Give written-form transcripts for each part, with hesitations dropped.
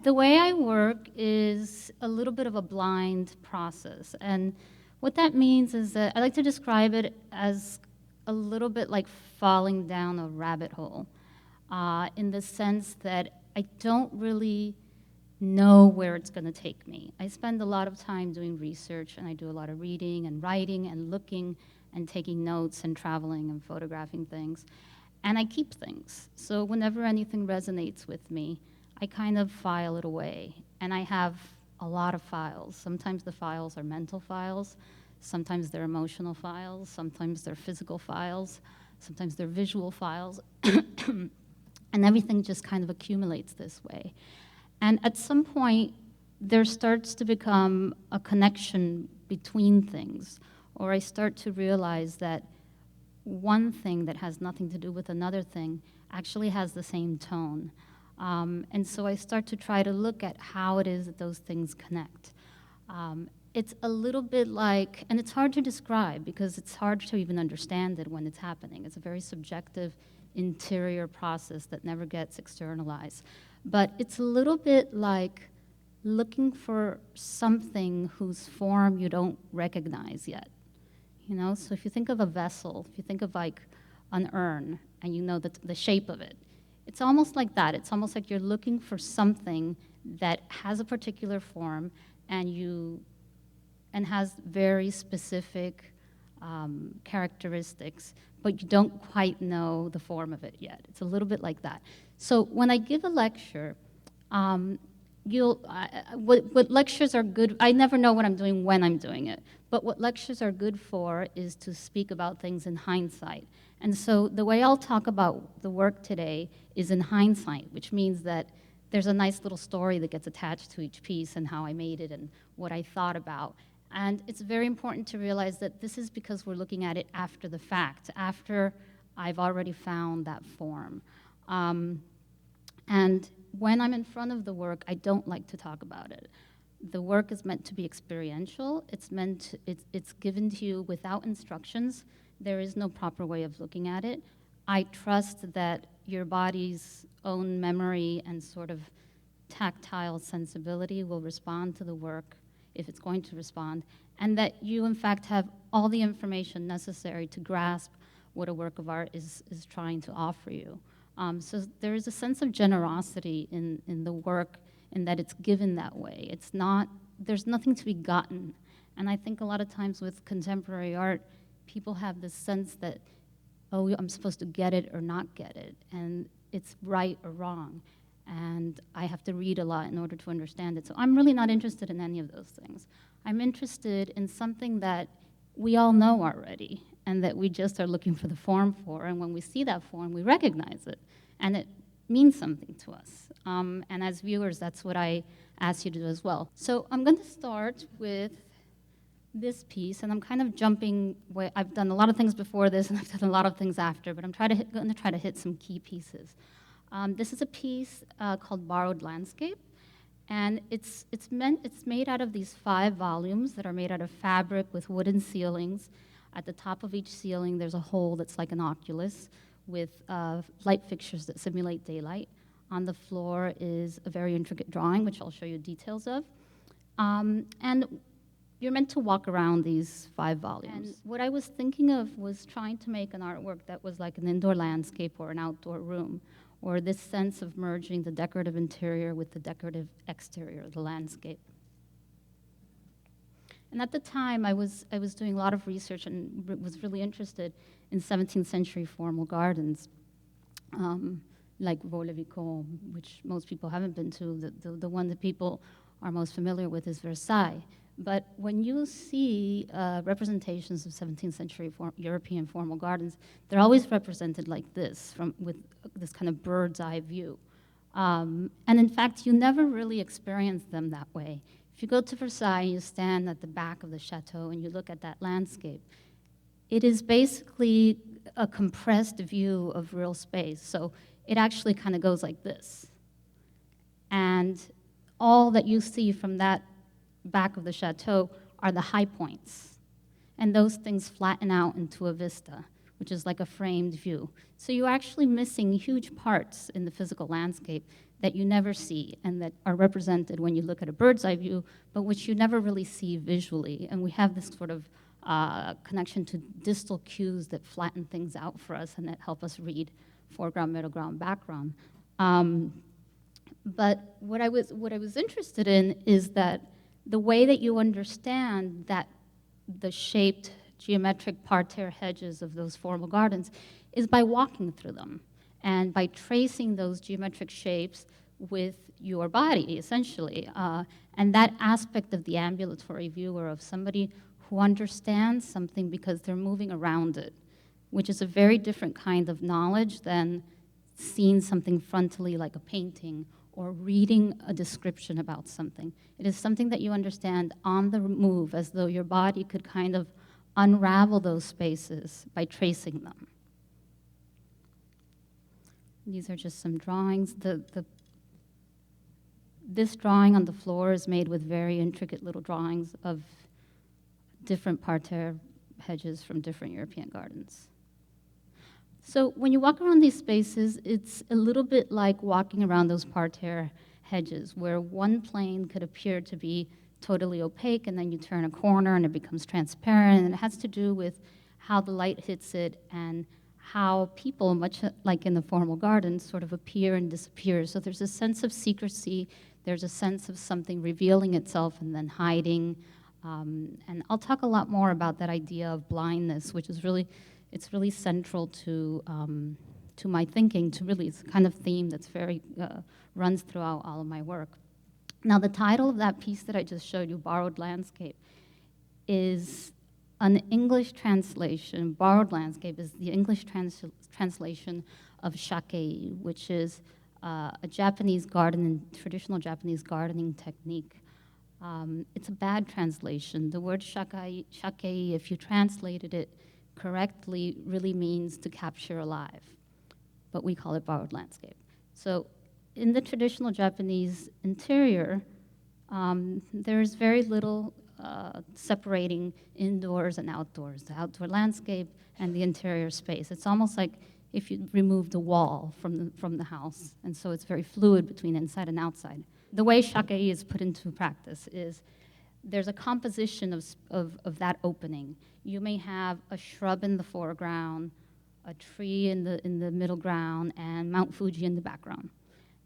The way I work is a little bit of a blind process. And what that means is that I like to describe it as a little bit like falling down a rabbit hole, in the sense that I don't really know where it's going to take me. I spend a lot of time doing research, and I do a lot of reading and writing and looking and taking notes and traveling and photographing things. And I keep things. So whenever anything resonates with me, I kind of file it away. And I have a lot of files. Sometimes the files are mental files, sometimes they're emotional files, sometimes they're physical files, sometimes they're visual files. And everything just kind of accumulates this way. And at some point, there starts to become a connection between things, or I start to realize that one thing that has nothing to do with another thing actually has the same tone. And so I start to try to look at how it is that those things connect. It's a little bit like, and it's hard to describe because it's hard to even understand it when it's happening. It's a very subjective interior process that never gets externalized. But it's a little bit like looking for something whose form you don't recognize yet. You know, so if you think of a vessel, if you think of like an urn, and you know the shape of it, it's almost like that. It's almost like you're looking for something that has a particular form and has very specific characteristics, but you don't quite know the form of it yet. It's a little bit like that. So when I give a lecture, what lectures are good, I never know what I'm doing when I'm doing it, but what lectures are good for is to speak about things in hindsight. And so the way I'll talk about the work today is in hindsight, which means that there's a nice little story that gets attached to each piece and how I made it and what I thought about. And it's very important to realize that this is because we're looking at it after the fact, after I've already found that form. And when I'm in front of the work, I don't like to talk about it. The work is meant to be experiential. It's given to you without instructions. There is no proper way of looking at it. I trust that your body's own memory and sort of tactile sensibility will respond to the work if it's going to respond, and that you, in fact, have all the information necessary to grasp what a work of art is trying to offer you. So there is a sense of generosity in the work in that it's given that way. There's nothing to be gotten. And I think a lot of times with contemporary art, people have this sense that, oh, I'm supposed to get it or not get it, and it's right or wrong. And I have to read a lot in order to understand it. So I'm really not interested in any of those things. I'm interested in something that we all know already and that we just are looking for the form for. And when we see that form, we recognize it. And it means something to us. And as viewers, that's what I ask you to do as well. So I'm going to start with this piece, and I'm kind of jumping. I've done a lot of things before this, and I've done a lot of things after, but I'm going to try to hit some key pieces. This is a piece called Borrowed Landscape, and it's made out of these 5 volumes that are made out of fabric with wooden ceilings. At the top of each ceiling, there's a hole that's like an oculus with light fixtures that simulate daylight. On the floor is a very intricate drawing, which I'll show you details of. And you're meant to walk around these 5 volumes. And what I was thinking of was trying to make an artwork that was like an indoor landscape or an outdoor room, or this sense of merging the decorative interior with the decorative exterior, the landscape. And at the time, I was doing a lot of research and was really interested in 17th century formal gardens, like Vaux-le-Vicomte, which most people haven't been to. The one that people are most familiar with is Versailles. But when you see representations of 17th century European formal gardens, they're always represented like this, with this kind of bird's eye view. And in fact, you never really experience them that way. If you go to Versailles, you stand at the back of the chateau and you look at that landscape. It is basically a compressed view of real space. So it actually kind of goes like this. And all that you see from that back of the chateau are the high points. And those things flatten out into a vista, which is like a framed view. So you're actually missing huge parts in the physical landscape that you never see and that are represented when you look at a bird's eye view, but which you never really see visually. And we have this sort of connection to distal cues that flatten things out for us and that help us read foreground, middle ground, background. But what I was interested in is that the way that you understand that the shaped geometric parterre hedges of those formal gardens is by walking through them and by tracing those geometric shapes with your body, essentially. And that aspect of the ambulatory viewer, of somebody who understands something because they're moving around it, which is a very different kind of knowledge than seeing something frontally like a painting or reading a description about something. It is something that you understand on the move, as though your body could kind of unravel those spaces by tracing them. These are just some drawings. This drawing on the floor is made with very intricate little drawings of different parterre hedges from different European gardens. So when you walk around these spaces, it's a little bit like walking around those parterre hedges, where one plane could appear to be totally opaque, and then you turn a corner and it becomes transparent, and it has to do with how the light hits it and how people, much like in the formal gardens, sort of appear and disappear. So there's a sense of secrecy, there's a sense of something revealing itself and then hiding. And I'll talk a lot more about that idea of blindness, which is really, it's really central to my thinking, it's a kind of theme that's very, runs throughout all of my work. Now, the title of that piece that I just showed you, Borrowed Landscape, is an English translation. Borrowed Landscape is the English translation of Shakkei, which is a Japanese traditional Japanese gardening technique. It's a bad translation. The word Shakkei, if you translated it correctly, really means to capture alive, but we call it borrowed landscape. So in the traditional Japanese interior, there's very little separating indoors and outdoors, the outdoor landscape and the interior space. It's almost like if you removed a wall from the house, and so it's very fluid between inside and outside. The way Shakkei is put into practice is there's a composition of that opening. You may have a shrub in the foreground, a tree in the middle ground, and Mount Fuji in the background.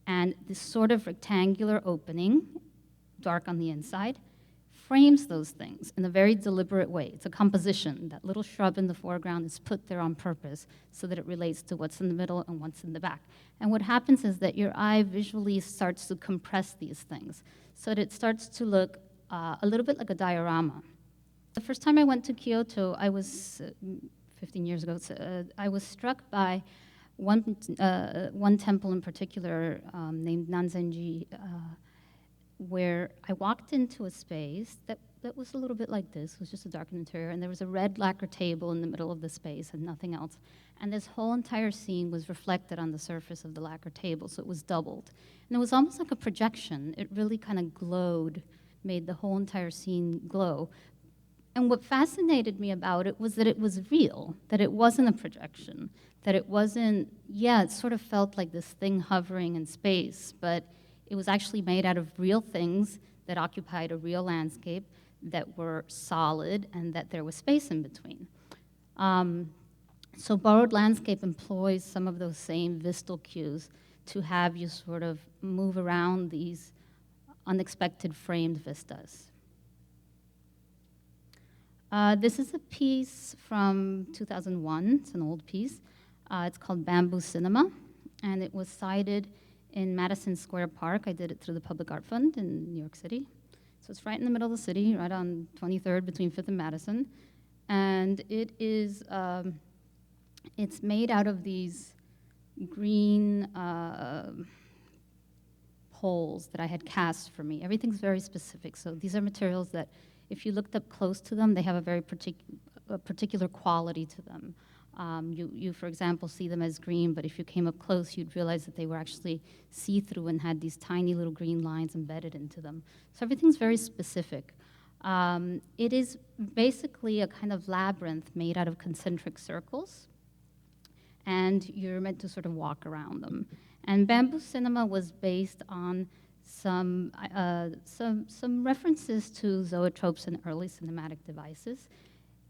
And this sort of rectangular opening, dark on the inside, frames those things in a very deliberate way. It's a composition. That little shrub in the foreground is put there on purpose so that it relates to what's in the middle and what's in the back. And what happens is that your eye visually starts to compress these things so that it starts to look a little bit like a diorama. The first time I went to Kyoto, I was 15 years ago, I was struck by one temple in particular named Nanzenji, where I walked into a space that was a little bit like this. It was just a darkened interior, and there was a red lacquer table in the middle of the space and nothing else. And this whole entire scene was reflected on the surface of the lacquer table, so it was doubled. And it was almost like a projection. It really kind of glowed, made the whole entire scene glow. And what fascinated me about it was that it was real, that it wasn't a projection, that it wasn't, it sort of felt like this thing hovering in space, but it was actually made out of real things that occupied a real landscape, that were solid, and that there was space in between. So borrowed landscape employs some of those same vistal cues to have you sort of move around these unexpected framed vistas. This is a piece from 2001. It's an old piece. It's called Bamboo Cinema, and it was cited in Madison Square Park. I did it through the Public Art Fund in New York City. So it's right in the middle of the city, right on 23rd between 5th and Madison. And it is, it's made out of these green poles that I had cast for me. Everything's very specific. So these are materials that, if you looked up close to them, they have a very particular quality to them. You, for example, see them as green, but if you came up close, you'd realize that they were actually see-through and had these tiny little green lines embedded into them. So everything's very specific. It is basically a kind of labyrinth made out of concentric circles. and you're meant to sort of walk around them. And bamboo cinema was based on some references to zoetropes and early cinematic devices.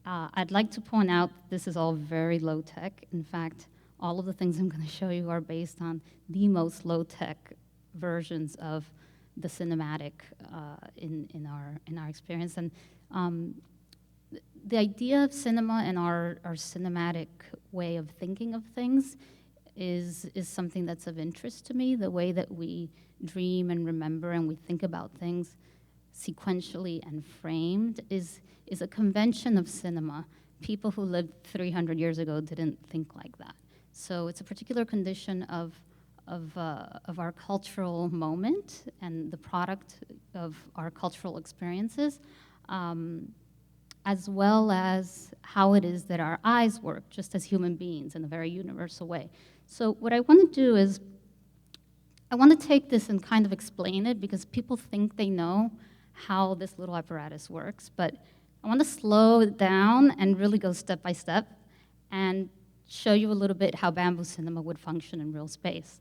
I'd like to point out this is all very low tech. In fact, all of the things I'm going to show you are based on the most low tech versions of the cinematic in our experience. And the idea of cinema and our cinematic way of thinking of things is something that's of interest to me. The way that we dream and remember and we think about things sequentially and framed is a convention of cinema. People who lived 300 years ago didn't think like that. So it's a particular condition of our cultural moment and the product of our cultural experiences, as well as how it is that our eyes work, just as human beings in a very universal way. So what I want to do is, I want to take this and kind of explain it, because people think they know how this little apparatus works, but I want to slow it down and really go step by step and show you a little bit how bamboo cinema would function in real space.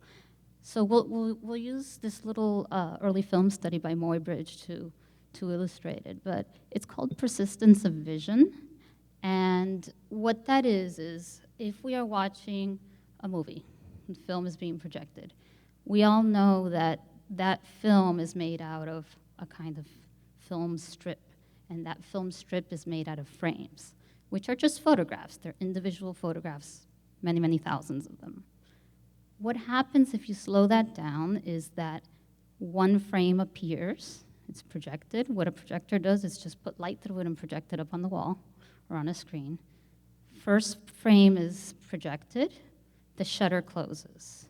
So we'll use this little early film study by Muybridge to illustrate it, but it's called persistence of vision. And what that is if we are watching a movie, the film is being projected, we all know that that film is made out of a kind of film strip, and that film strip is made out of frames, which are just photographs. They're individual photographs, many, many thousands of them. What happens if you slow that down is that one frame appears, it's projected. What a projector does is just put light through it and project it up on the wall or on a screen. First frame is projected, the shutter closes.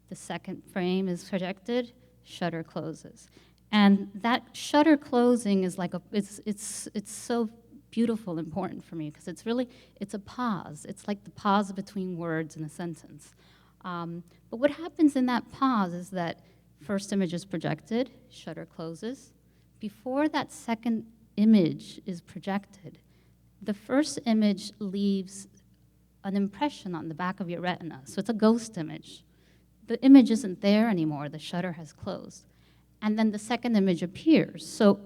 The second frame is projected, shutter closes. And that shutter closing is like it's so beautiful and important for me, because it's a pause. It's like the pause between words in a sentence. But what happens in that pause is that first image is projected, shutter closes. Before that second image is projected, the first image leaves an impression on the back of your retina. So it's a ghost image. The image isn't there anymore, the shutter has closed. And then the second image appears. So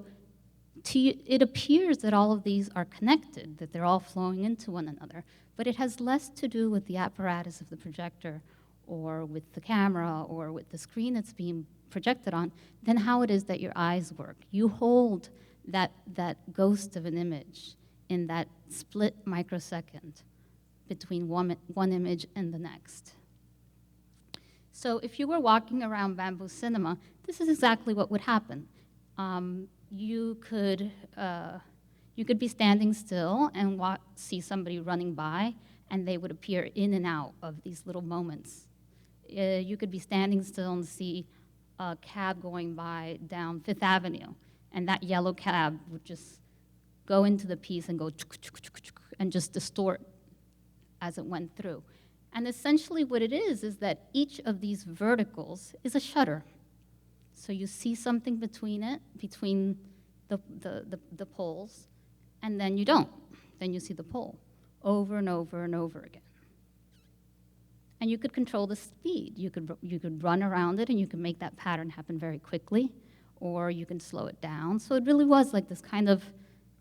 it appears that all of these are connected, that they're all flowing into one another, but it has less to do with the apparatus of the projector or with the camera or with the screen that's being projected on than how it is that your eyes work. You hold that ghost of an image in that split microsecond between one image and the next. So if you were walking around bamboo cinema, this is exactly what would happen. You could be standing still and see somebody running by, and they would appear in and out of these little moments. You could be standing still and see a cab going by down Fifth Avenue, and that yellow cab would just go into the piece and go and just distort as it went through. And essentially what it is that each of these verticals is a shutter. So you see something between the poles, and then you don't. Then you see the pole over and over and over again. And you could control the speed. You could run around it, and you could make that pattern happen very quickly, or you can slow it down. So it really was like this kind of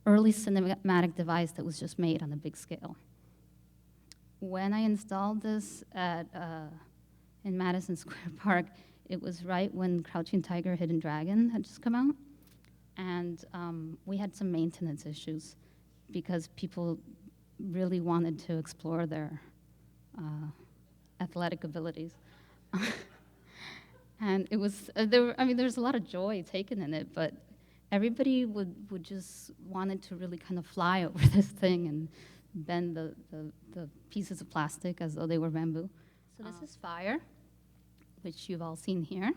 early cinematic device that was just made on a big scale. When I installed this in Madison Square Park, it was right when Crouching Tiger, Hidden Dragon had just come out. And we had some maintenance issues because people really wanted to explore their athletic abilities. And it was, there was a lot of joy taken in it, but everybody would just wanted to really kind of fly over this thing and bend the pieces of plastic as though they were bamboo. So this is fire, which you've all seen here.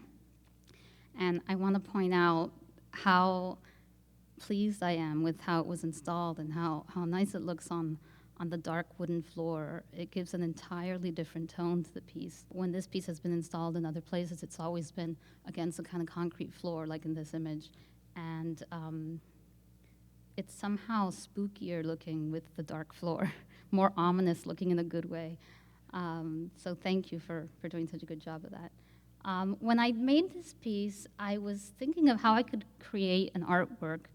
And I want to point out how pleased I am with how it was installed and how nice it looks on the dark wooden floor. It gives an entirely different tone to the piece. When this piece has been installed in other places, it's always been against a kind of concrete floor, like in this image. And it's somehow spookier looking with the dark floor, more ominous looking in a good way. So thank you for doing such a good job of that. When I made this piece, I was thinking of how I could create an artwork.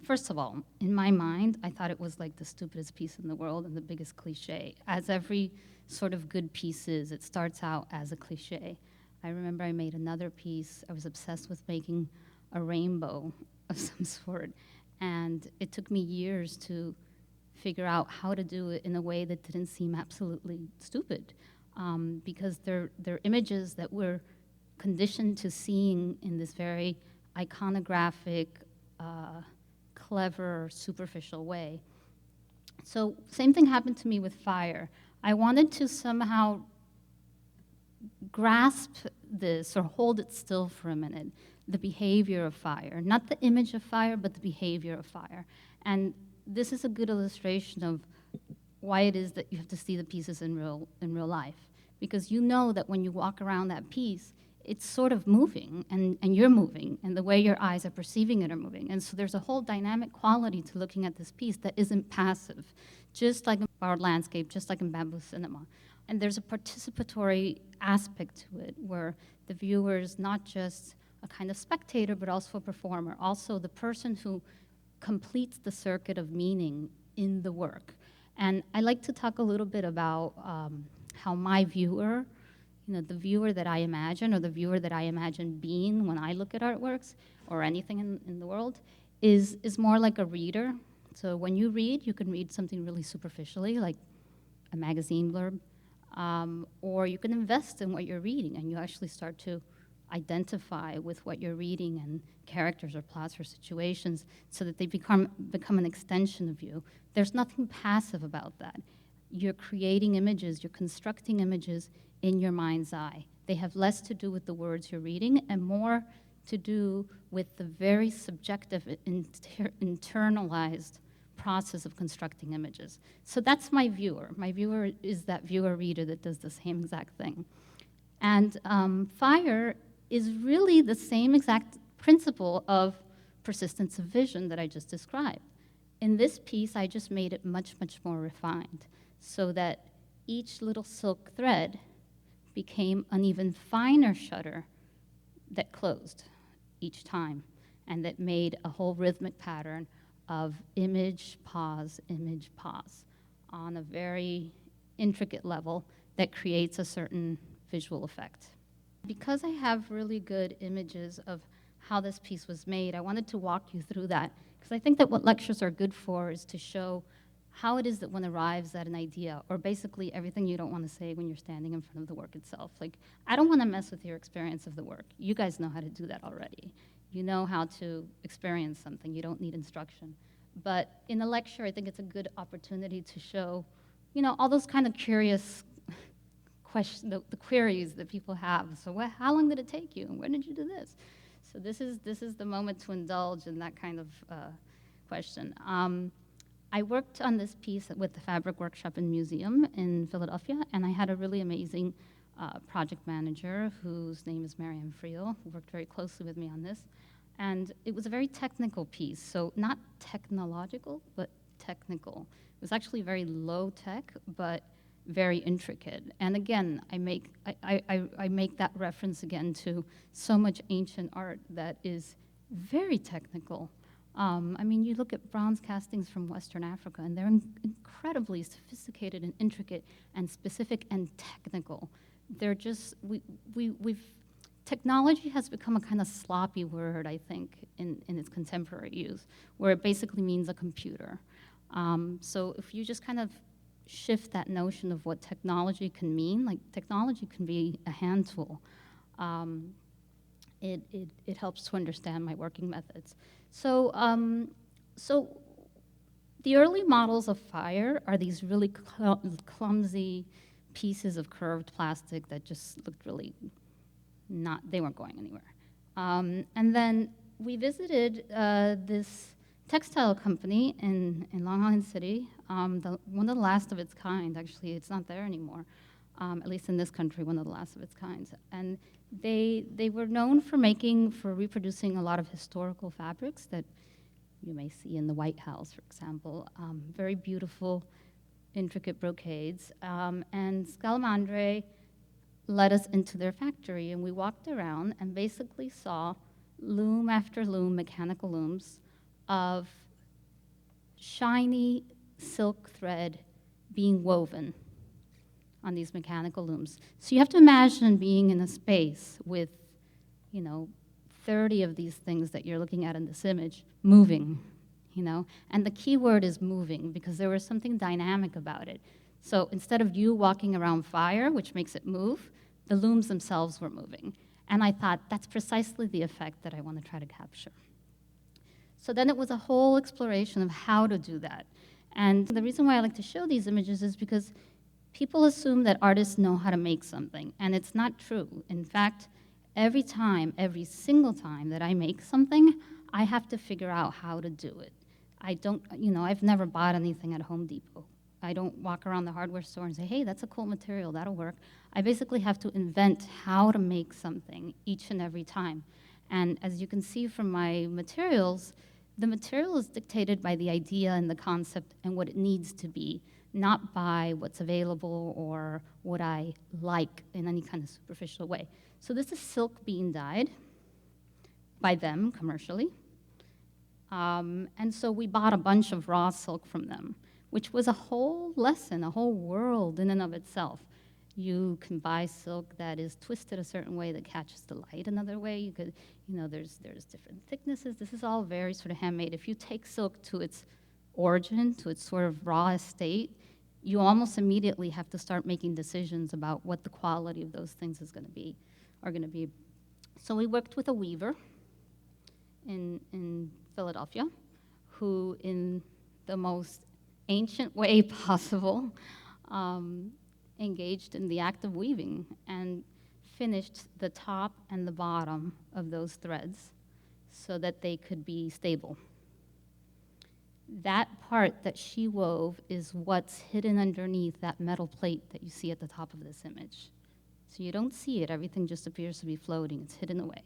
First of all, in my mind, I thought it was like the stupidest piece in the world and the biggest cliche. As every sort of good piece is, it starts out as a cliche. I remember I made another piece. I was obsessed with making a rainbow of some sort, and it took me years to figure out how to do it in a way that didn't seem absolutely stupid, because they're images that we're conditioned to seeing in this very iconographic, clever, superficial way. So same thing happened to me with fire. I wanted to somehow grasp this or hold it still for a minute, the behavior of fire, not the image of fire, but the behavior of fire. And this is a good illustration of why it is that you have to see the pieces in real life. Because you know that when you walk around that piece, it's sort of moving, and you're moving, and the way your eyes are perceiving it are moving. And so there's a whole dynamic quality to looking at this piece that isn't passive, just like in borrowed landscape, just like in bamboo cinema. And there's a participatory aspect to it, where the viewer is not just a kind of spectator, but also a performer, also the person who completes the circuit of meaning in the work. And I like to talk a little bit about how my viewer, the viewer that I imagine, or the viewer that I imagine being when I look at artworks or anything in the world, is more like a reader. So when you read, you can read something really superficially, like a magazine blurb, or you can invest in what you're reading, and you actually start to identify with what you're reading and characters or plots or situations, so that they become an extension of you. There's nothing passive about that. You're creating images, you're constructing images in your mind's eye. They have less to do with the words you're reading and more to do with the very subjective, internalized process of constructing images. So that's my viewer. My viewer is that viewer-reader that does the same exact thing. And fire is really the same exact principle of persistence of vision that I just described. In this piece, I just made it much, much more refined, so that each little silk thread became an even finer shutter that closed each time, and that made a whole rhythmic pattern of image, pause, on a very intricate level that creates a certain visual effect. Because I have really good images of how this piece was made, I wanted to walk you through that, because I think that what lectures are good for is to show how it is that one arrives at an idea, or basically everything you don't want to say when you're standing in front of the work itself. Like, I don't want to mess with your experience of the work. You guys know how to do that already. You know how to experience something. You don't need instruction. But in a lecture, I think it's a good opportunity to show, all those kind of curious questions, the queries that people have. So how long did it take you? And when did you do this? So this is the moment to indulge in that kind of question. I worked on this piece with the Fabric Workshop and Museum in Philadelphia, and I had a really amazing project manager whose name is Marianne Friel, who worked very closely with me on this. And it was a very technical piece, so not technological, but technical. It was actually very low tech, but very intricate. And again, I make that reference again to so much ancient art that is very technical. You look at bronze castings from Western Africa, and they're incredibly sophisticated and intricate and specific and technical. They're just, technology has become a kind of sloppy word, I think, in its contemporary use, where it basically means a computer. So if you just kind of shift that notion of what technology can mean, like technology can be a hand tool. It helps to understand my working methods. So the early models of fire are these really clumsy pieces of curved plastic that just looked really they weren't going anywhere. And then we visited this textile company in Long Island City, one of the last of its kind, actually. It's not there anymore, at least in this country, one of the last of its kinds. And they were known for reproducing a lot of historical fabrics that you may see in the White House, for example. Very beautiful, intricate brocades. And Scalamandre led us into their factory, and we walked around and basically saw loom after loom, mechanical looms, of shiny silk thread being woven on these mechanical looms. So you have to imagine being in a space with, 30 of these things that you're looking at in this image moving, And the key word is moving, because there was something dynamic about it. So instead of you walking around fire, which makes it move, the looms themselves were moving. And I thought, that's precisely the effect that I want to try to capture. So then it was a whole exploration of how to do that. And the reason why I like to show these images is because people assume that artists know how to make something, and it's not true. In fact, every single time that I make something, I have to figure out how to do it. I've never bought anything at Home Depot. I don't walk around the hardware store and say, hey, that's a cool material, that'll work. I basically have to invent how to make something each and every time. And as you can see from my materials, the material is dictated by the idea and the concept and what it needs to be, not by what's available or what I like in any kind of superficial way. So this is silk being dyed by them commercially. And so we bought a bunch of raw silk from them, which was a whole lesson, a whole world in and of itself. You can buy silk that is twisted a certain way that catches the light another way. You could, there's different thicknesses. This is all very sort of handmade. If you take silk to its origin, to its sort of raw state, you almost immediately have to start making decisions about what the quality of those things are going to be. So we worked with a weaver in Philadelphia, who in the most ancient way possible engaged in the act of weaving and finished the top and the bottom of those threads so that they could be stable. That part that she wove is what's hidden underneath that metal plate that you see at the top of this image. So you don't see it, everything just appears to be floating, it's hidden away.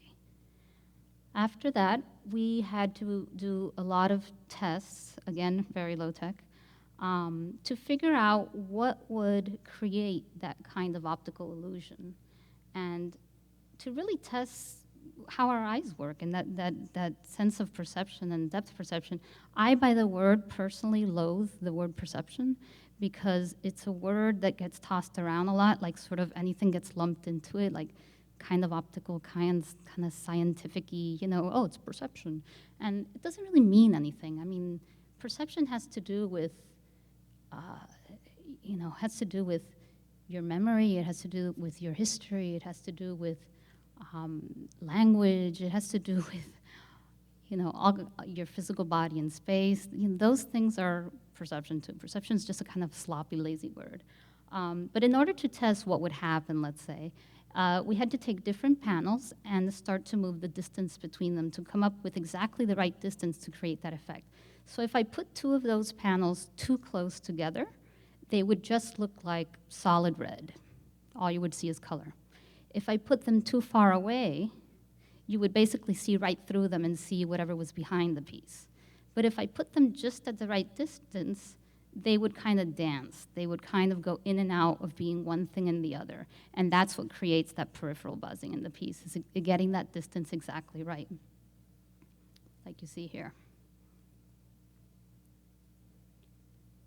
After that, we had to do a lot of tests, again, very low tech, to figure out what would create that kind of optical illusion and to really test how our eyes work and that sense of perception and depth perception. I, by the word, personally loathe the word perception because it's a word that gets tossed around a lot, like sort of anything gets lumped into it, like kind of optical, kind of scientific-y, oh, it's perception. And it doesn't really mean anything. I mean, perception has to do with, your memory, it has to do with your history, it has to do with language, it has to do with, all your physical body in space. Those things are perception too. Perception is just a kind of sloppy, lazy word. But in order to test what would happen, let's say, we had to take different panels and start to move the distance between them to come up with exactly the right distance to create that effect. So if I put two of those panels too close together, they would just look like solid red. All you would see is color. If I put them too far away, you would basically see right through them and see whatever was behind the piece. But if I put them just at the right distance, they would kind of dance. They would kind of go in and out of being one thing and the other. And that's what creates that peripheral buzzing in the piece, is getting that distance exactly right, like you see here.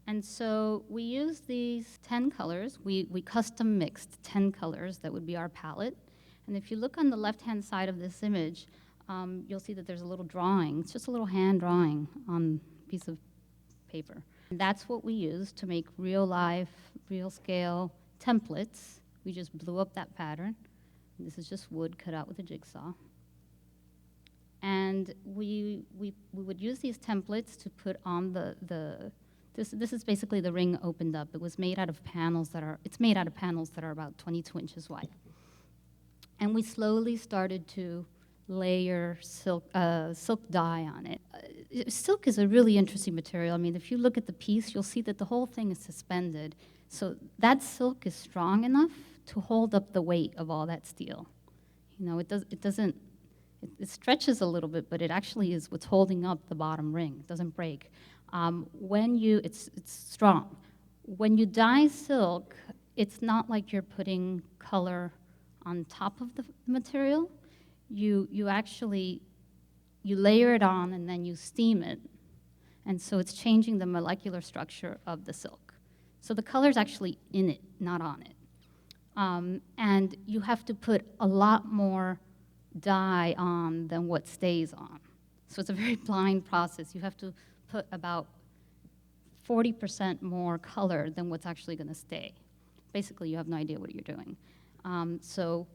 And so we used these 10 colors. We custom mixed 10 colors that would be our palette. And if you look on the left-hand side of this image, you'll see that there's a little drawing. It's just a little hand drawing on a piece of paper. And that's what we used to make real life, real scale templates. We just blew up that pattern. This is just wood cut out with a jigsaw. And we would use these templates to put on this is basically the ring opened up. It was made out of panels that are about 22 inches wide. And we slowly started to layer silk dye on it. Silk is a really interesting material. I mean, if you look at the piece, you'll see that the whole thing is suspended. So that silk is strong enough to hold up the weight of all that steel. It stretches a little bit, but it actually is what's holding up the bottom ring. It doesn't break. It's strong. When you dye silk, it's not like you're putting color on top of the material. You actually, you layer it on and then you steam it. And so it's changing the molecular structure of the silk. So the color's actually in it, not on it. And you have to put a lot more dye on than what stays on. So it's a very blind process. You have to put about 40% more color than what's actually going to stay. Basically, you have no idea what you're doing. So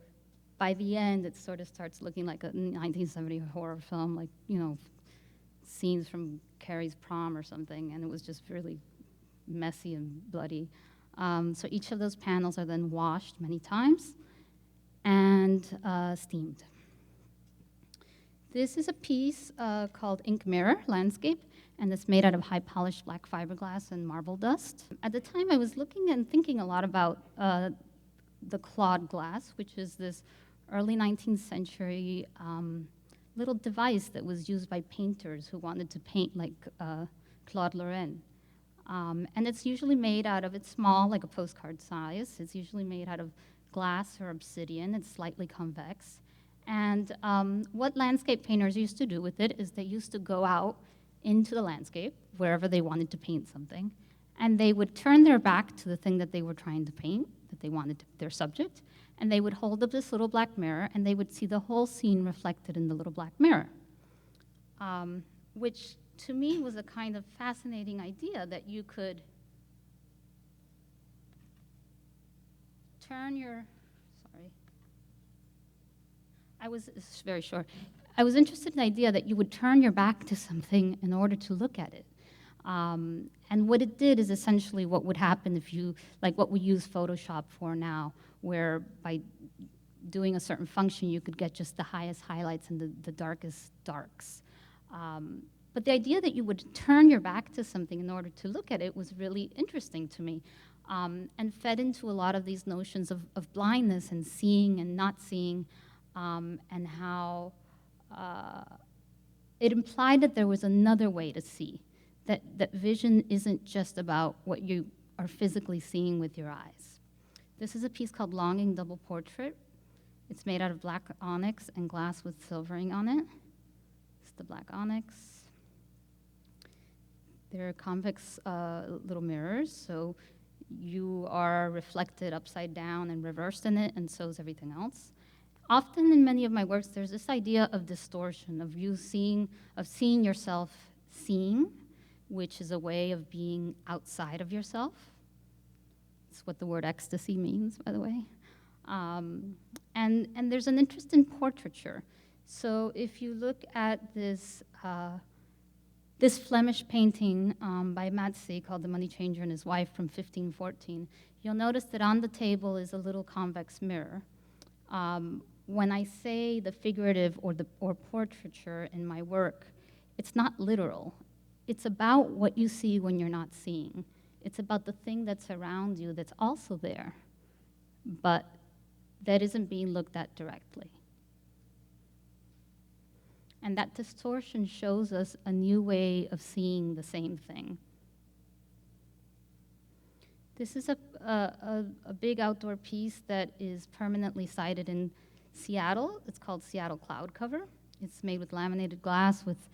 by the end, it sort of starts looking like a 1970 horror film, like, you know, scenes from Carrie's Prom or something, and it was just really messy and bloody. So each of those panels are then washed many times and steamed. This is a piece called Ink Mirror Landscape, and it's made out of high polished black fiberglass and marble dust. At the time, I was looking and thinking a lot about the clawed glass, which is this early 19th century little device that was used by painters who wanted to paint like Claude Lorraine. And it's usually made out of, it's small, like a postcard size. It's usually made out of glass or obsidian. It's slightly convex. And what landscape painters used to do with it is they used to go out into the landscape, wherever they wanted to paint something, and they would turn their back to the thing that they were trying to paint, that they wanted to, their subject, and they would hold up this little black mirror, and they would see the whole scene reflected in the little black mirror, which to me was a kind of fascinating idea that you could turn your, it's very short. I was interested in the idea that you would turn your back to something in order to look at it. And what it did is essentially what would happen if you, like what we use Photoshop for now, where by doing a certain function, you could get just the highest highlights and the darkest darks. But the idea that you would turn your back to something in order to look at it was really interesting to me, and fed into a lot of these notions of blindness and seeing and not seeing, and how it implied that there was another way to see, that vision isn't just about what you are physically seeing with your eyes. This is a piece called Longing Double Portrait. It's made out of black onyx and glass with silvering on it. It's the black onyx. They're convex little mirrors, so you are reflected upside down and reversed in it, and so is everything else. Often in many of my works, there's this idea of distortion, of seeing yourself seeing, which is a way of being outside of yourself. It's what the word ecstasy means, by the way. And there's an interest in portraiture. So if you look at this Flemish painting by Matse called The Money Changer and His Wife from 1514, you'll notice that on the table is a little convex mirror. When I say the figurative or portraiture in my work, it's not literal. It's about what you see when you're not seeing. It's about the thing that's around you that's also there, but that isn't being looked at directly. And that distortion shows us a new way of seeing the same thing. This is a big outdoor piece that is permanently sited in Seattle. It's called Seattle Cloud Cover. It's made with laminated glass with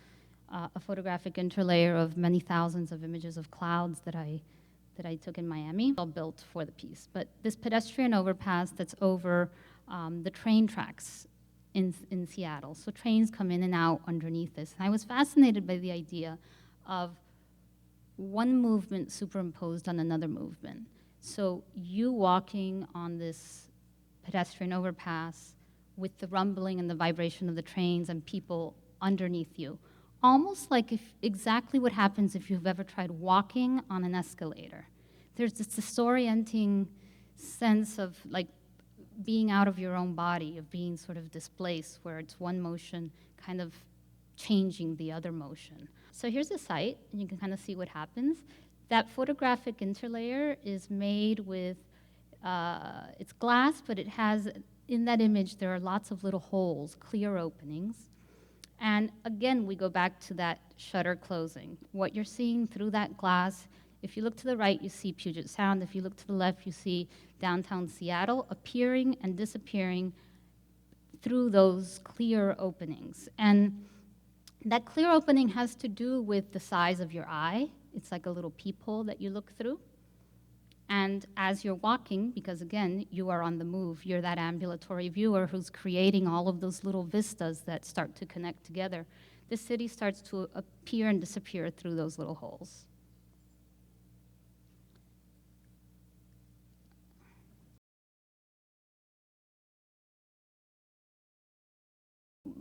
a photographic interlayer of many thousands of images of clouds that I took in Miami, all built for the piece. But this pedestrian overpass that's over the train tracks in Seattle. So trains come in and out underneath this. And I was fascinated by the idea of one movement superimposed on another movement. So you walking on this pedestrian overpass with the rumbling and the vibration of the trains and people underneath you. Almost like exactly what happens if you've ever tried walking on an escalator. There's this disorienting sense of like being out of your own body, of being sort of displaced, where it's one motion kind of changing the other motion. So here's a site, and you can kind of see what happens. That photographic interlayer is made with, it's glass, but it has, in that image, there are lots of little holes, clear openings. And again, we go back to that shutter closing. What you're seeing through that glass If you look to the right, you see Puget Sound. If you look to the left, you see downtown Seattle appearing and disappearing through those clear openings. And that clear opening has to do with the size of your eye. It's like a little peephole that you look through. And as you're walking, because again, you are on the move, you're that ambulatory viewer who's creating all of those little vistas that start to connect together, the city starts to appear and disappear through those little holes.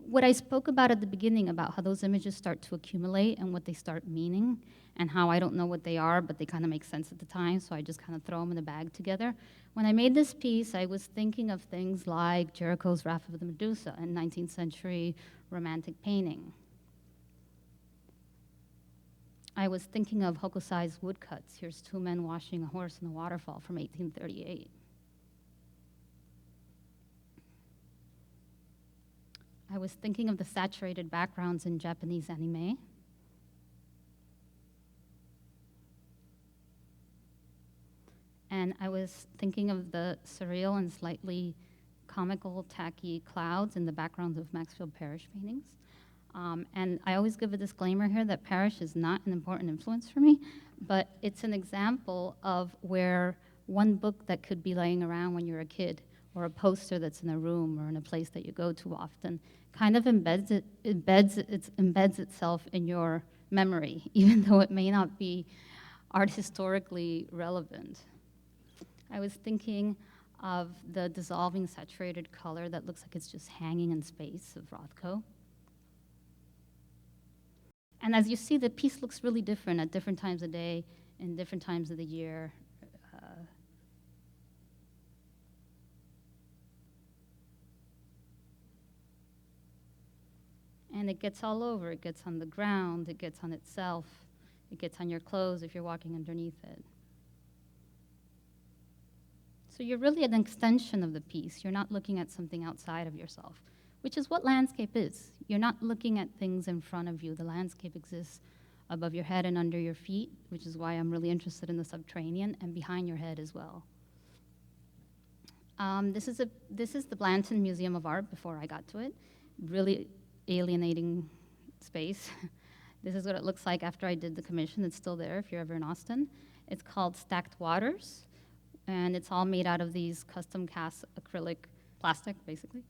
What I spoke about at the beginning about how those images start to accumulate and what they start meaning, and how I don't know what they are, but they kind of make sense at the time, so I just kind of throw them in a bag together. When I made this piece, I was thinking of things like Jericho's Wrath of the Medusa in 19th century romantic painting. I was thinking of Hokusai's woodcuts. Here's two men washing a horse in a waterfall from 1838. I was thinking of the saturated backgrounds in Japanese anime. And I was thinking of the surreal and slightly comical, tacky clouds in the backgrounds of Maxfield Parrish paintings. And I always give a disclaimer here that Parrish is not an important influence for me, but it's an example of where one book that could be laying around when you're a kid, or a poster that's in a room or in a place that you go to often, kind of embeds itself in your memory, even though it may not be art historically relevant. I was thinking of the dissolving saturated color that looks like it's just hanging in space of Rothko. And as you see, the piece looks really different at different times of day and different times of the year. And it gets all over. It gets on the ground, it gets on itself, it gets on your clothes if you're walking underneath it. So you're really an extension of the piece. You're not looking at something outside of yourself, which is what landscape is. You're not looking at things in front of you. The landscape exists above your head and under your feet, which is why I'm really interested in the subterranean, and behind your head as well. This is the Blanton Museum of Art before I got to it. Really alienating space. This is what it looks like after I did the commission. It's still there if you're ever in Austin. It's called Stacked Waters, and it's all made out of these custom cast acrylic plastic, basically.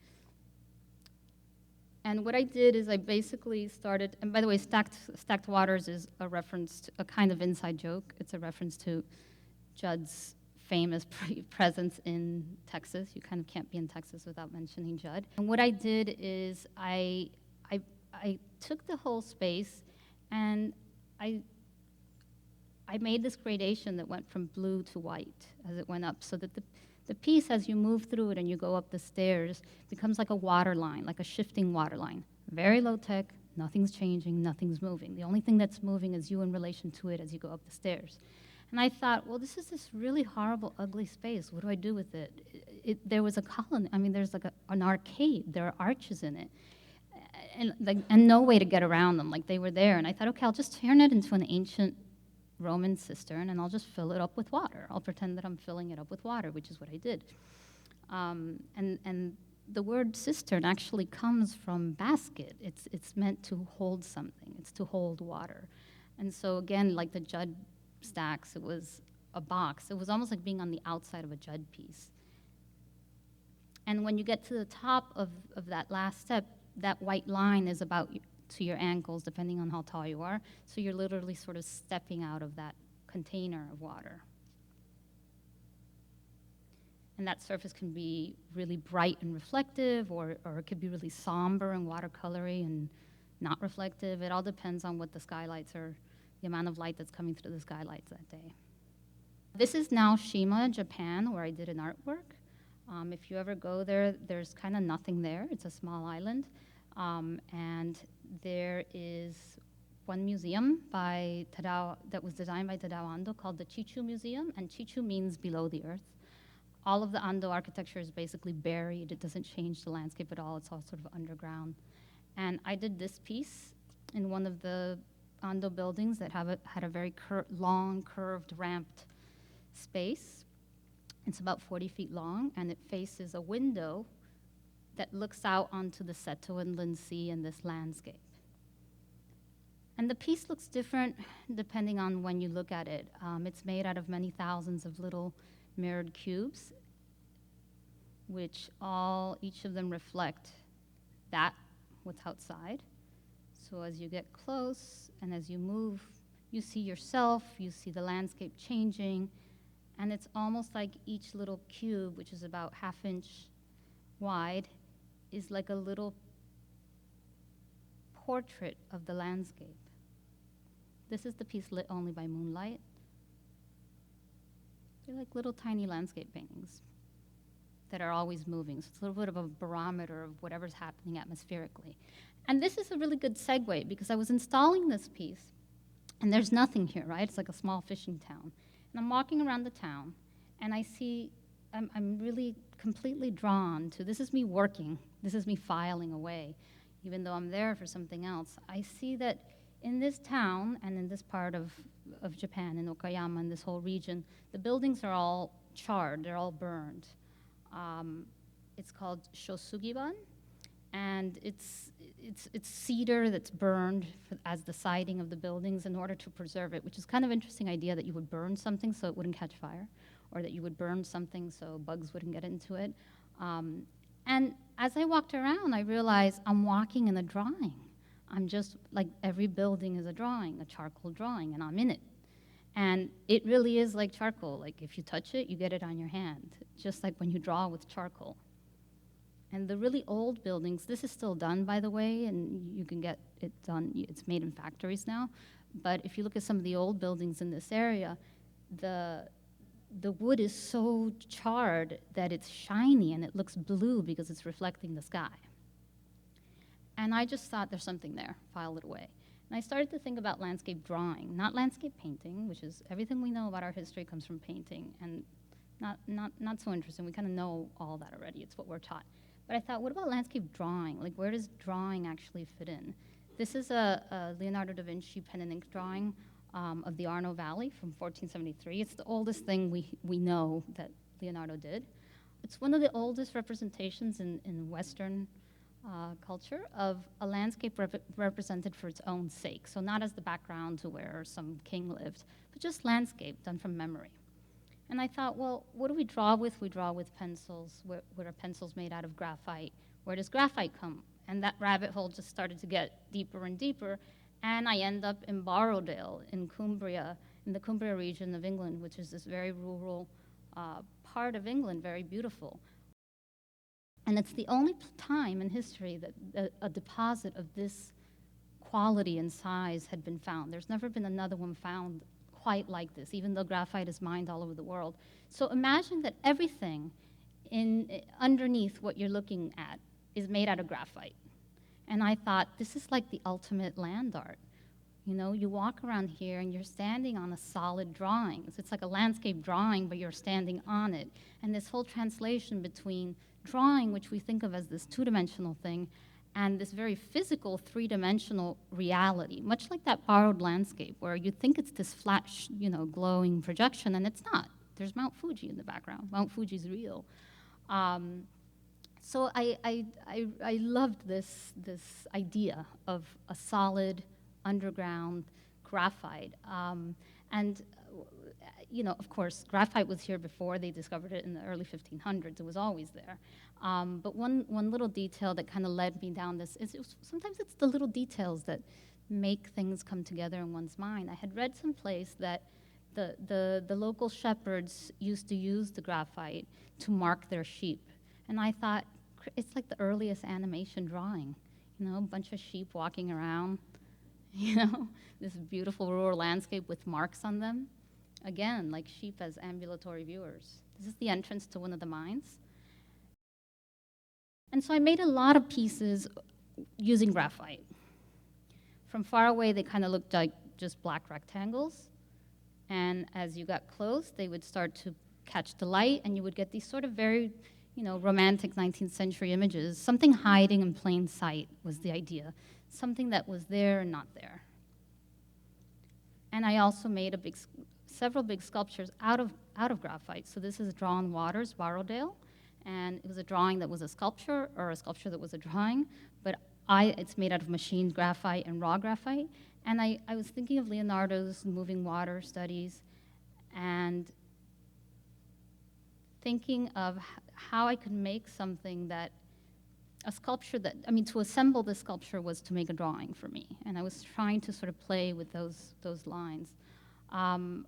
And what I did is I basically started, and by the way, Stacked Waters is a reference to a kind of inside joke. It's a reference to Judd's famous presence in Texas. You kind of can't be in Texas without mentioning Judd. And what I did is I took the whole space and I made this gradation that went from blue to white as it went up, so that the piece, as you move through it and you go up the stairs, becomes like a water line, like a shifting water line. Very low tech, nothing's changing, nothing's moving. The only thing that's moving is you in relation to it as you go up the stairs. And I thought, well, this is this really horrible, ugly space. What do I do with it? There was a colony. I mean, there's like an arcade. There are arches in it. And no way to get around them. Like, they were there. And I thought, okay, I'll just turn it into an ancient Roman cistern, and I'll just fill it up with water. I'll pretend that I'm filling it up with water, which is what I did. And the word cistern actually comes from basket. It's meant to hold something. It's to hold water. And so again, like the Judd stacks, it was a box. It was almost like being on the outside of a Judd piece. And when you get to the top of that last step, that white line is about to your ankles, depending on how tall you are. So you're literally sort of stepping out of that container of water. And that surface can be really bright and reflective, or it could be really somber and watercolory and not reflective. It all depends on what the skylights are, the amount of light that's coming through the skylights that day. This is now Shima, Japan, where I did an artwork. If you ever go there, there's kind of nothing there. It's a small island. And there is one museum that was designed by Tadao Ando called the Chichu Museum, and Chichu means below the earth. All of the Ando architecture is basically buried. It doesn't change the landscape at all. It's all sort of underground. And I did this piece in one of the condo buildings that had a very long, curved, ramped space. It's about 40 feet long, and it faces a window that looks out onto the Seto Inland Sea and this landscape. And the piece looks different depending on when you look at it. It's made out of many thousands of little mirrored cubes, which each of them reflect what's outside. So as you get close and as you move, you see yourself, you see the landscape changing, and it's almost like each little cube, which is about ½ inch wide, is like a little portrait of the landscape. This is the piece lit only by moonlight. They're like little tiny landscape paintings that are always moving. So it's a little bit of a barometer of whatever's happening atmospherically. And this is a really good segue because I was installing this piece, and there's nothing here, right? It's like a small fishing town. And I'm walking around the town, and I see, I'm really completely drawn to, this is me working, this is me filing away, even though I'm there for something else. I see that in this town and in this part of Japan, in Okayama, in this whole region, the buildings are all charred, they're all burned. It's called shosugiban, and it's cedar that's burned as the siding of the buildings in order to preserve it, which is kind of an interesting idea that you would burn something so it wouldn't catch fire, or that you would burn something so bugs wouldn't get into it. And as I walked around, I realized I'm walking in a drawing. I'm just, like, every building is a drawing, a charcoal drawing, and I'm in it. And it really is like charcoal. Like, if you touch it, you get it on your hand, just like when you draw with charcoal. And the really old buildings, this is still done, by the way, and you can get it done. It's made in factories now. But if you look at some of the old buildings in this area, the wood is so charred that it's shiny and it looks blue because it's reflecting the sky. And I just thought there's something there, filed it away. And I started to think about landscape drawing, not landscape painting, which is everything we know about our history comes from painting, and not so interesting. We kind of know all that already. It's what we're taught. But I thought, what about landscape drawing? Like, where does drawing actually fit in? This is a Leonardo da Vinci pen and ink drawing of the Arno Valley from 1473. It's the oldest thing we know that Leonardo did. It's one of the oldest representations in Western culture of a landscape represented for its own sake. So not as the background to where some king lived, but just landscape done from memory. And I thought, well, what do we draw with? We draw with pencils. What are pencils made out of graphite? Where does graphite come? And that rabbit hole just started to get deeper and deeper. And I end up in Barrowdale, in Cumbria, in the Cumbria region of England, which is this very rural part of England, very beautiful. And it's the only time in history that a deposit of this quality and size had been found. There's never been another one found quite like this, even though graphite is mined all over the world. So imagine that everything underneath what you're looking at is made out of graphite. And I thought, this is like the ultimate land art. You know, you walk around here and you're standing on a solid drawing. So it's like a landscape drawing, but you're standing on it. And this whole translation between drawing, which we think of as this two-dimensional thing, and this very physical three-dimensional reality, much like that borrowed landscape where you think it's this flat, glowing projection, and it's not. There's Mount Fuji in the background. Mount Fuji's real. So I loved this idea of a solid underground graphite. Of course, graphite was here before they discovered it in the early 1500s. It was always there. But one little detail that kind of led me down this is sometimes it's the little details that make things come together in one's mind. I had read someplace that the local shepherds used to use the graphite to mark their sheep. And I thought, it's like the earliest animation drawing, a bunch of sheep walking around, this beautiful rural landscape with marks on them. Again, like sheep as ambulatory viewers. This is the entrance to one of the mines. And so I made a lot of pieces using graphite. From far away, they kind of looked like just black rectangles. And as you got close, they would start to catch the light, and you would get these sort of very, romantic 19th century images. Something hiding in plain sight was the idea. Something that was there and not there. And I also made several big sculptures out of graphite. So this is Drawn Waters, Barrowdale, and it was a drawing that was a sculpture, or a sculpture that was a drawing, but it's made out of machined graphite and raw graphite. And I was thinking of Leonardo's moving water studies and thinking of how I could make something that, a sculpture that, I mean, to assemble this sculpture was to make a drawing for me. And I was trying to sort of play with those lines. And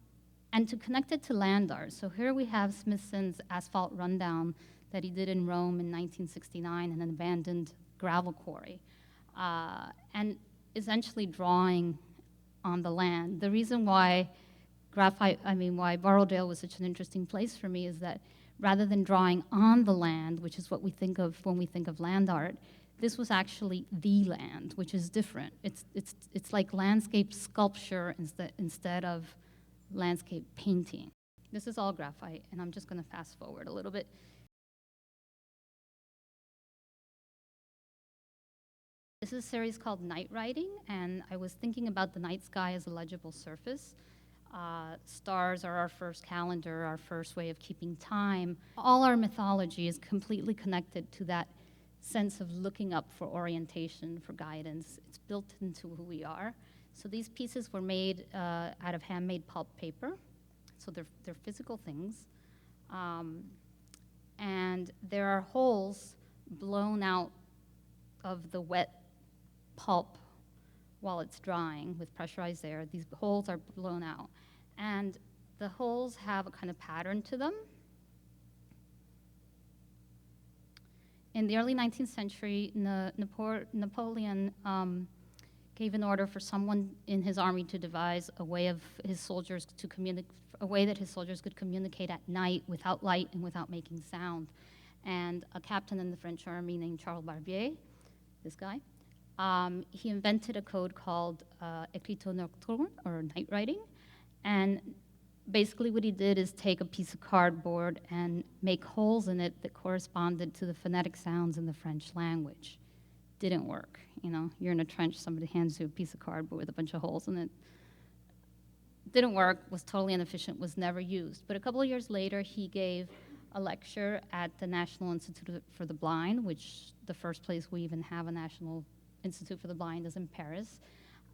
to connect it to land art. So here we have Smithson's asphalt rundown that he did in Rome in 1969 in an abandoned gravel quarry. And essentially drawing on the land. The reason why why Barrowdale was such an interesting place for me is that rather than drawing on the land, which is what we think of when we think of land art, this was actually the land, which is different. It's like landscape sculpture instead of landscape painting. This is all graphite, and I'm just going to fast forward a little bit. This is a series called Night Writing, and I was thinking about the night sky as a legible surface. Stars are our first calendar, our first way of keeping time. All our mythology is completely connected to that sense of looking up for orientation, for guidance. It's built into who we are. So these pieces were made out of handmade pulp paper. So they're physical things. And there are holes blown out of the wet pulp while it's drying with pressurized air. These holes are blown out. And the holes have a kind of pattern to them. In the early 19th century, Napoleon gave an order for someone in his army to devise a way of his soldiers to a way that his soldiers could communicate at night without light and without making sound. And a captain in the French army named Charles Barbier, this guy, he invented a code called écriture nocturne, or night writing. And basically what he did is take a piece of cardboard and make holes in it that corresponded to the phonetic sounds in the French language. Didn't work. You know, you're in a trench, somebody hands you a piece of cardboard with a bunch of holes in it. Didn't work, was totally inefficient, was never used. But a couple of years later, he gave a lecture at the National Institute for the Blind, which the first place we even have a National Institute for the Blind is in Paris.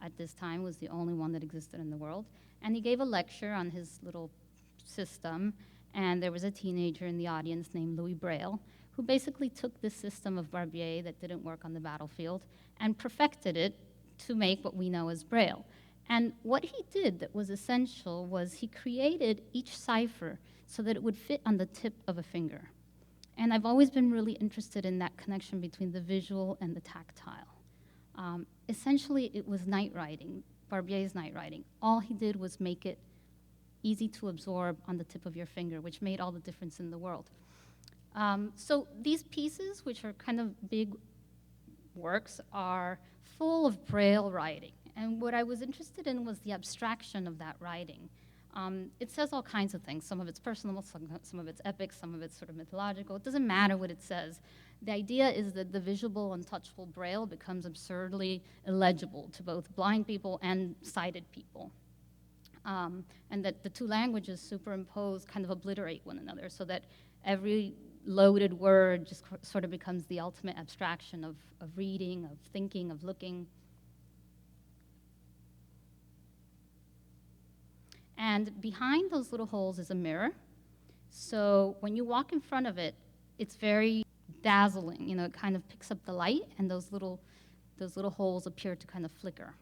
At this time, was the only one that existed in the world. And he gave a lecture on his little system, and there was a teenager in the audience named Louis Braille, who basically took this system of Barbier that didn't work on the battlefield and perfected it to make what we know as Braille. And what he did that was essential was he created each cipher so that it would fit on the tip of a finger. And I've always been really interested in that connection between the visual and the tactile. Essentially, it was night writing, Barbier's night writing. All he did was make it easy to absorb on the tip of your finger, which made all the difference in the world. So these pieces, which are kind of big works, are full of Braille writing. And what I was interested in was the abstraction of that writing. It says all kinds of things. Some of it's personal, some of it's epic, some of it's sort of mythological. It doesn't matter what it says. The idea is that the visual, untouchable Braille becomes absurdly illegible to both blind people and sighted people. And that the two languages superimposed kind of obliterate one another, so that every loaded word just sort of becomes the ultimate abstraction of reading, of thinking, of looking. And behind those little holes is a mirror. So when you walk in front of it, it's very dazzling. You know, it kind of picks up the light, and those little holes appear to kind of flicker.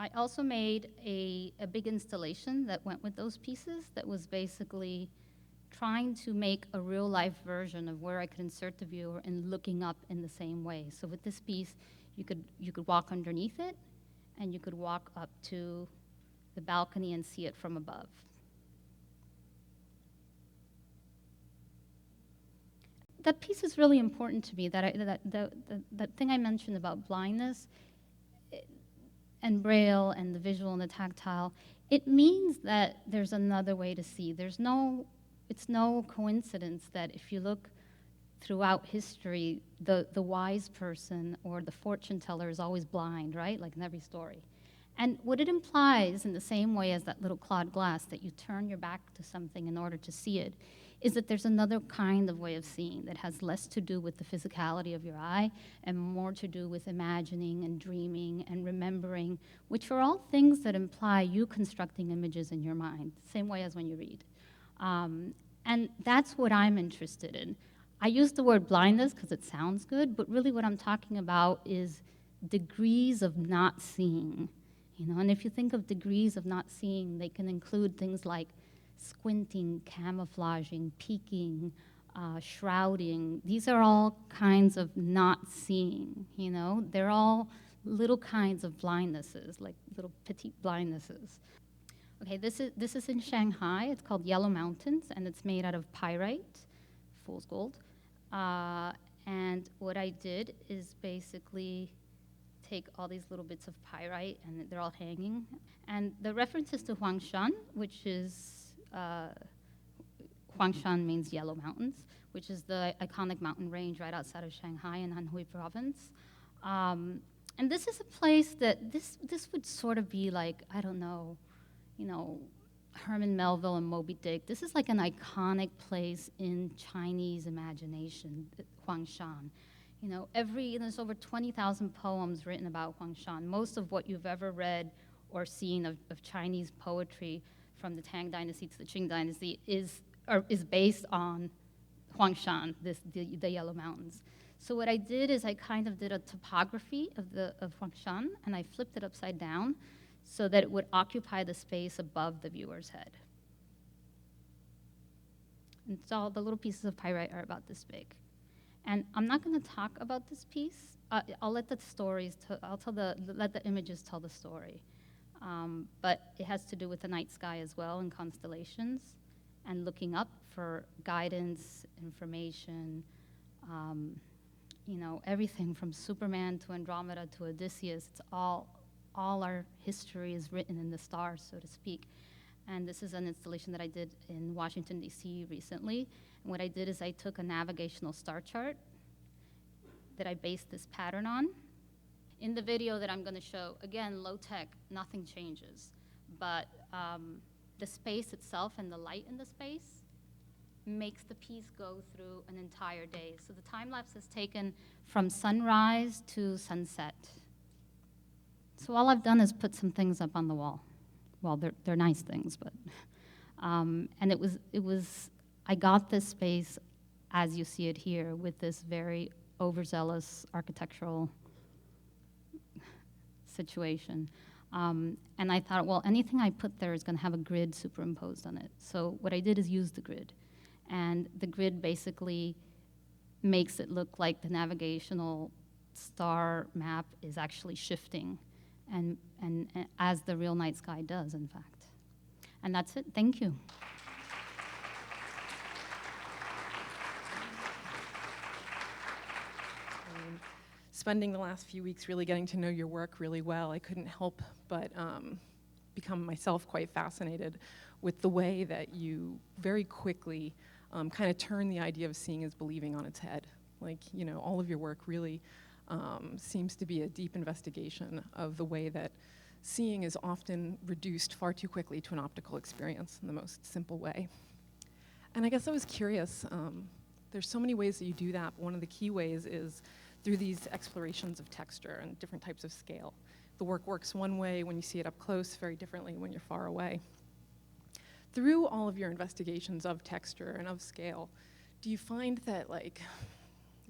I also made a big installation that went with those pieces that was basically trying to make a real-life version of where I could insert the viewer and looking up in the same way. So with this piece, you could walk underneath it, and you could walk up to the balcony and see it from above. That piece is really important to me, that thing I mentioned about blindness and Braille and the visual and the tactile. It means that there's another way to see. It's no coincidence that if you look throughout history, the wise person or the fortune teller is always blind, right? Like in every story. And what it implies, in the same way as that little clawed glass, that you turn your back to something in order to see it, is that there's another kind of way of seeing that has less to do with the physicality of your eye and more to do with imagining and dreaming and remembering, which are all things that imply you constructing images in your mind, same way as when you read. And that's what I'm interested in. I use the word blindness because it sounds good, but really what I'm talking about is degrees of not seeing. And if you think of degrees of not seeing, they can include things like squinting, camouflaging, peeking, shrouding. These are all kinds of not seeing, They're all little kinds of blindnesses, like little petite blindnesses. Okay, this is in Shanghai. It's called Yellow Mountains, and it's made out of pyrite, fool's gold. And what I did is basically take all these little bits of pyrite, and they're all hanging. And the reference is to Huangshan, which is, Huangshan means Yellow Mountains, which is the iconic mountain range right outside of Shanghai in Anhui province. And this is a place that, this would sort of be like, I don't know, Herman Melville and Moby Dick. This is like an iconic place in Chinese imagination, Huangshan. There's over 20,000 poems written about Huangshan. Most of what you've ever read or seen of Chinese poetry from the Tang Dynasty to the Qing Dynasty is based on Huangshan, the Yellow Mountains. So what I did is I kind of did a topography of Huangshan, and I flipped it upside down so that it would occupy the space above the viewer's head. And so the little pieces of pyrite are about this big. And I'm not going to talk about this piece. I'll let the stories. Let the images tell the story. But it has to do with the night sky as well and constellations, and looking up for guidance, information. Everything from Superman to Andromeda to Odysseus. It's all our history is written in the stars, so to speak. And this is an installation that I did in Washington, D.C. recently. And what I did is I took a navigational star chart that I based this pattern on. In the video that I'm going to show, again, low tech, nothing changes. But the space itself and the light in the space makes the piece go through an entire day. So the time lapse is taken from sunrise to sunset. So all I've done is put some things up on the wall. Well, they're nice things, but and it was I got this space as you see it here with this very overzealous architectural situation, and I thought, well, anything I put there is going to have a grid superimposed on it. So what I did is use the grid, and the grid basically makes it look like the navigational star map is actually shifting. And as the real night sky does, in fact. And that's it. Thank you. Spending the last few weeks really getting to know your work really well, I couldn't help but become myself quite fascinated with the way that you very quickly kind of turn the idea of seeing as believing on its head. Like, all of your work really seems to be a deep investigation of the way that seeing is often reduced far too quickly to an optical experience in the most simple way. And I guess I was curious, there's so many ways that you do that, but one of the key ways is through these explorations of texture and different types of scale. The work works one way when you see it up close, very differently when you're far away. Through all of your investigations of texture and of scale, do you find that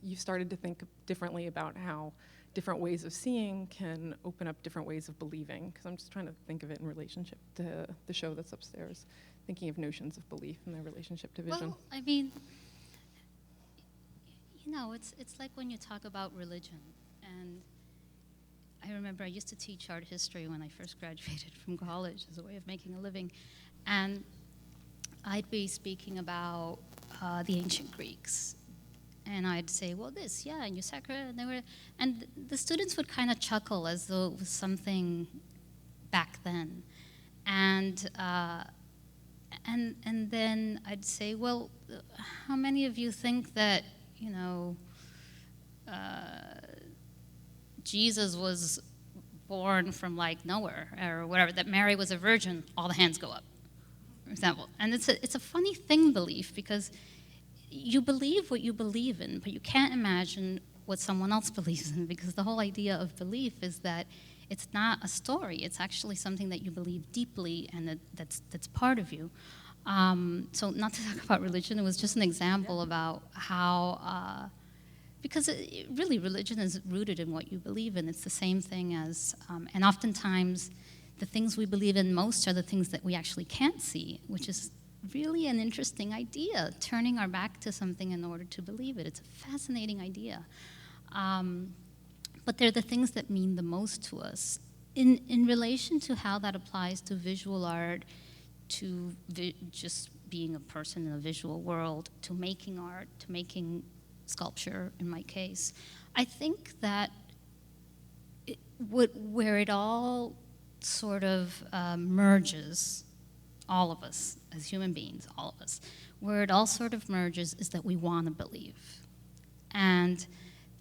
you've started to think differently about how different ways of seeing can open up different ways of believing? Because I'm just trying to think of it in relationship to the show that's upstairs, thinking of notions of belief and their relationship to vision. Well, I mean, it's like when you talk about religion. And I remember I used to teach art history when I first graduated from college as a way of making a living. And I'd be speaking about the ancient Greeks. And I'd say, well, this, yeah, and Yusakra, and the students would kind of chuckle as though it was something back then. And then I'd say, well, how many of you think that, Jesus was born from like nowhere or whatever, that Mary was a virgin, all the hands go up, for example. And it's a funny thing, belief, because you believe what you believe in, but you can't imagine what someone else believes in, because the whole idea of belief is that it's not a story, it's actually something that you believe deeply and that's part of you. So not to talk about religion, it was just an example about how, because really religion is rooted in what you believe in. It's the same thing as, and oftentimes the things we believe in most are the things that we actually can't see, which is really an interesting idea, turning our back to something in order to believe it. It's a fascinating idea. But they're the things that mean the most to us. In relation to how that applies to visual art, to just being a person in a visual world, to making art, to making sculpture, in my case, I think that where it all sort of merges, all of us as human beings, all of us, where it all sort of merges is that we want to believe. And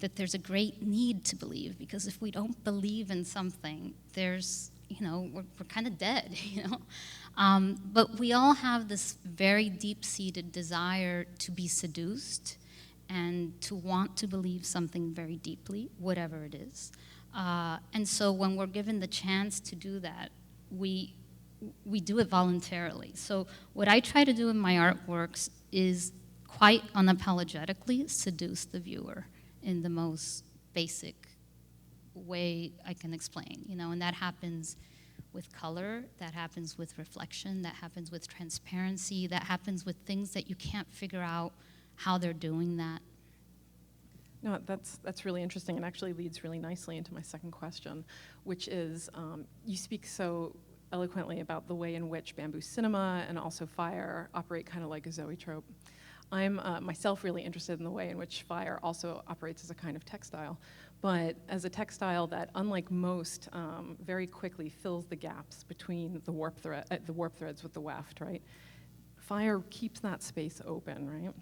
that there's a great need to believe, because if we don't believe in something, there's, we're kind of dead, But we all have this very deep-seated desire to be seduced and to want to believe something very deeply, whatever it is. And so when we're given the chance to do that, we do it voluntarily. So what I try to do in my artworks is quite unapologetically seduce the viewer in the most basic way I can explain, and that happens with color, that happens with reflection, that happens with transparency, that happens with things that you can't figure out how they're doing that. No, that's really interesting, and actually leads really nicely into my second question, which is, you speak so eloquently about the way in which bamboo cinema and also fire operate kind of like a zoetrope. I'm myself really interested in the way in which fire also operates as a kind of textile, but as a textile that, unlike most, very quickly fills the gaps between the warp threads with the weft, right? Fire keeps that space open, right?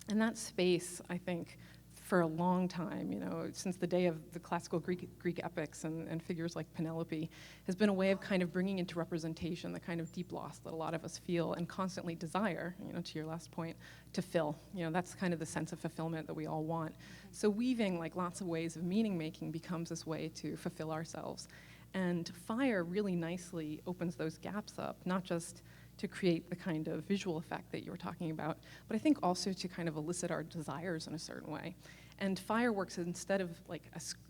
And that space, I think, for a long time, since the day of the classical Greek epics and figures like Penelope, has been a way of kind of bringing into representation the kind of deep loss that a lot of us feel and constantly desire, to your last point, to fill. That's kind of the sense of fulfillment that we all want. Mm-hmm. So weaving, like lots of ways of meaning making, becomes this way to fulfill ourselves. And fire really nicely opens those gaps up, not just to create the kind of visual effect that you were talking about, but I think also to kind of elicit our desires in a certain way. And fireworks, instead of like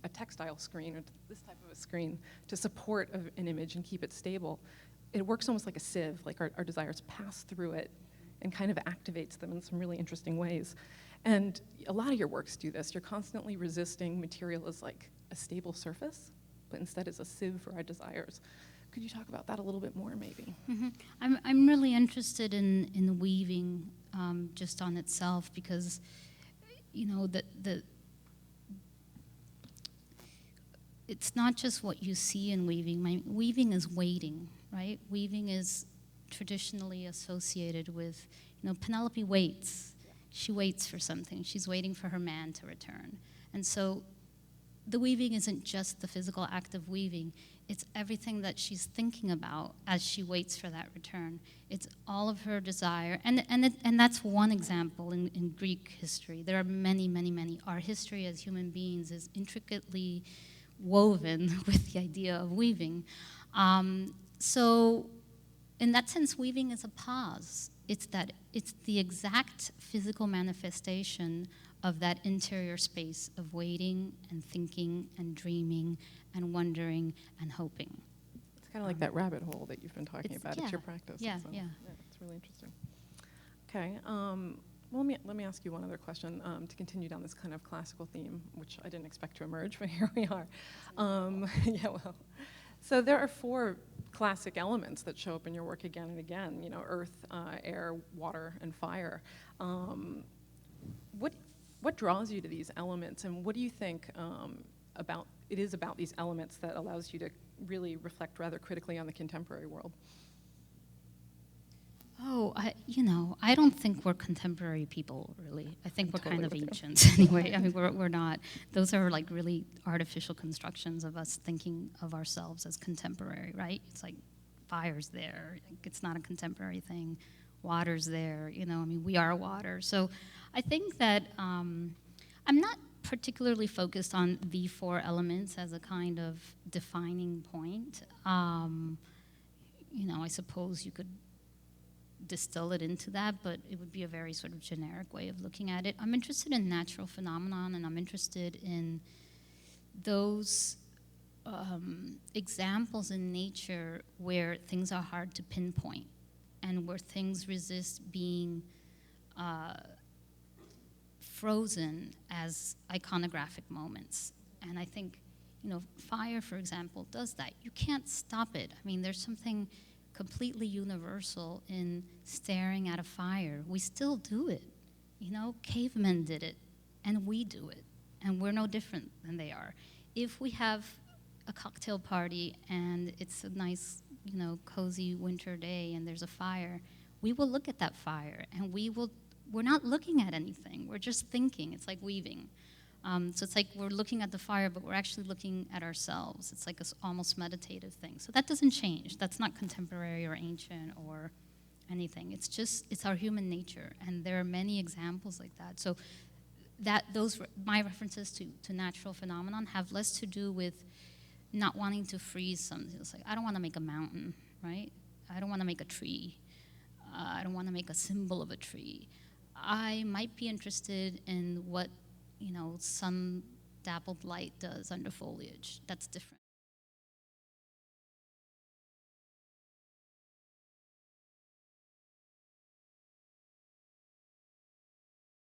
a textile screen or this type of a screen to support an image and keep it stable, it works almost like a sieve, like our desires pass through it and kind of activates them in some really interesting ways. And a lot of your works do this. You're constantly resisting material as like a stable surface, but instead as a sieve for our desires. Could you talk about that a little bit more, maybe? Mm-hmm. I'm really interested in weaving just on itself, because it's not just what you see in weaving. Weaving is waiting, right? Weaving is traditionally associated with, Penelope waits. She waits for something. She's waiting for her man to return. And so the weaving isn't just the physical act of weaving. It's everything that she's thinking about as she waits for that return. It's all of her desire. And that's one example in Greek history. There are many, many, many. Our history as human beings is intricately woven with the idea of weaving. So in that sense, weaving is a pause. It's the exact physical manifestation of that interior space of waiting and thinking and dreaming and wondering and hoping. It's kind of like that rabbit hole that you've been talking about. Yeah, it's your practice. Yeah, so, yeah. It's really interesting. Okay. Well, let me ask you one other question to continue down this kind of classical theme, which I didn't expect to emerge, but here we are. Yeah, well. So there are 4 classic elements that show up in your work again and again, earth, air, water, and fire. What draws you to these elements, and what do you think about these elements that allows you to really reflect rather critically on the contemporary world? Oh, I don't think we're contemporary people, really. I think I'm we're totally kind of with you. ancients anyway. I mean, we're not. Those are like really artificial constructions of us thinking of ourselves as contemporary, right? It's like fire's there. It's not a contemporary thing. Water's there. I mean, we are water. So I think that I'm not particularly focused on the four elements as a kind of defining point. I suppose you could distill it into that, but it would be a very sort of generic way of looking at it. I'm interested in natural phenomenon, and I'm interested in those examples in nature where things are hard to pinpoint and where things resist being frozen as iconographic moments. And I think, fire, for example, does that. You can't stop it. I mean, there's something completely universal in staring at a fire. We still do it. Cavemen did it, and we do it, and we're no different than they are. If we have a cocktail party and it's a nice, cozy winter day and there's a fire, we will look at that fire, and we're not looking at anything. We're just thinking. It's like weaving. So it's like we're looking at the fire, but we're actually looking at ourselves. It's like a almost meditative thing. So that doesn't change. That's not contemporary or ancient or anything. It's our human nature, and there are many examples like that. So my references to natural phenomenon have less to do with not wanting to freeze something. It's like, I don't want to make a mountain, right? I don't want to make a tree. I don't want to make a symbol of a tree. I might be interested in what sun dappled light does under foliage. That's different.